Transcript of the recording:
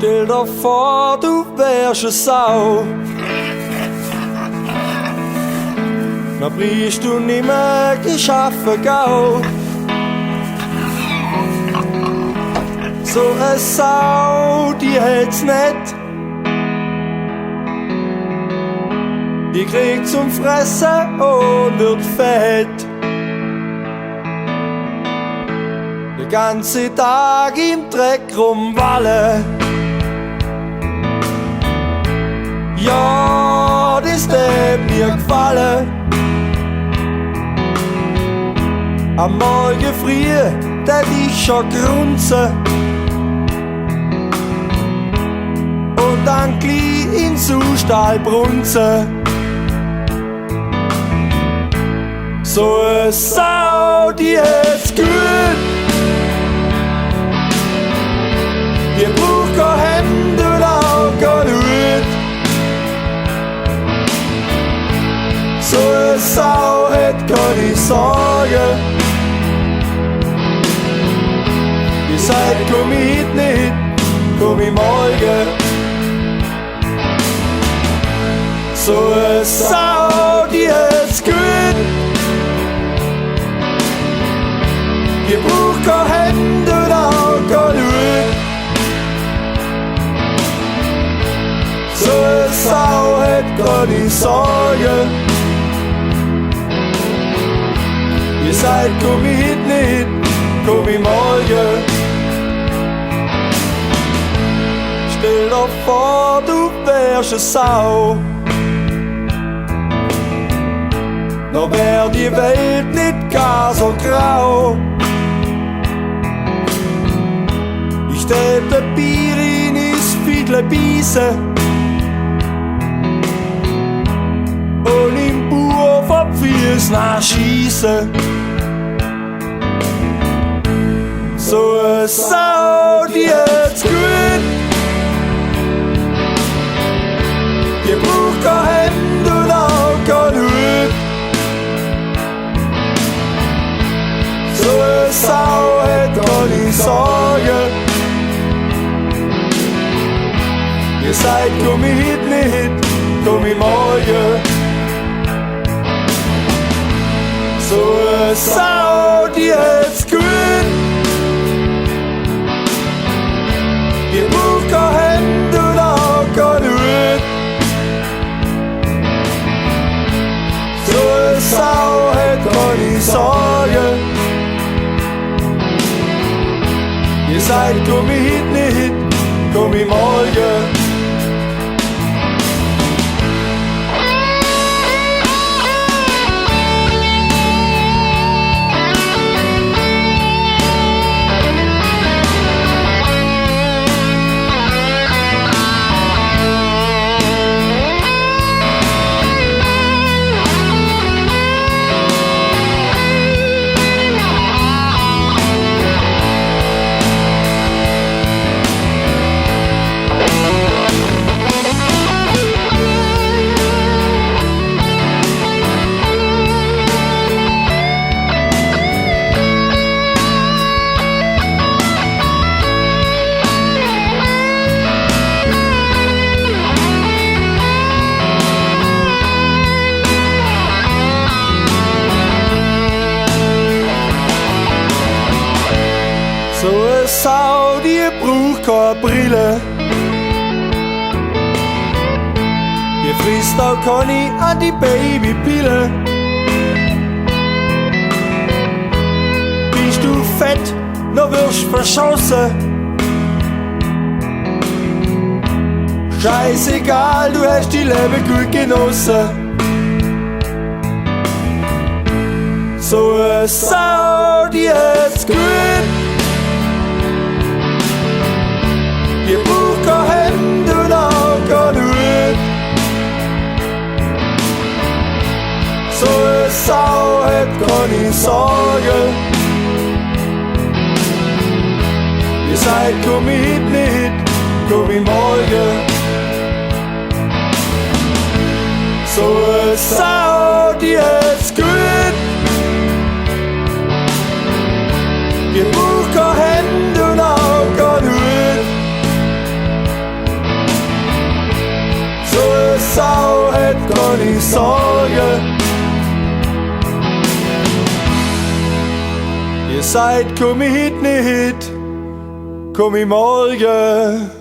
Stell dir vor, du wärst eine Sau. Dann brichst du nimmer geschaffen Gau. So eine Sau, die hält's nicht. Die kriegt zum Fressen und wird fett. Den ganzen Tag im Dreck rumwallen. Ja, das hat mir gefallen. Am Morgen früh, der ich schon grunze. Und dann gleich in Zustahl brunze. So eine Sau, die hat's gut. Die braucht kein Hemd und auch kein Hut. So eine Sau hat keine Sorgen. Die sagt, komm ich heute nicht, komm ich morgen. So eine Sau, die hat's gut. Die braucht kein Hemd und auch kein Hut. So eine Sau hat keine Sorgen. Ihr seid, komm ich heute nicht, komm ich morgen. Stell dir vor, du wärst eine Sau. Dann wär die Welt nicht gar so grau. Ich tät ein Bier in is Fiedle beißen und im Bauer vom Füß nachschießen. So eine Sau, die hat's gut. Die braucht kein Hemd und auch kein Hut. So eine Sau hat keine Sorgen. Ihr seid, komm ich heute nicht, komm ich morgen. So eine Sau, die hat's gut. Die braucht kein Hemd und auch kein Hut. So eine Sau hat keine Sorgen. Ihr seid, komm ich heute nicht, komm ich morgen. So eine Sau, die braucht keine Brille. Die frisst auch keine Anti-Baby-Pille. Bist du fett, dann wirst du verschossen. Scheißegal, du hast die Leben gut genossen. So eine Sau, die hat's gut. Die braucht kein Hemd und auch kein Hut. So eine Sau hat keine Sorgen. Ihr seid, komm ich heute nicht, komm ich morgen. So eine Sau, die hat's gut. Die braucht kein Hemd und auch kein Hut. sorg, et kun i sorge. Ihr seid, komm hit nicht, komm i morgen.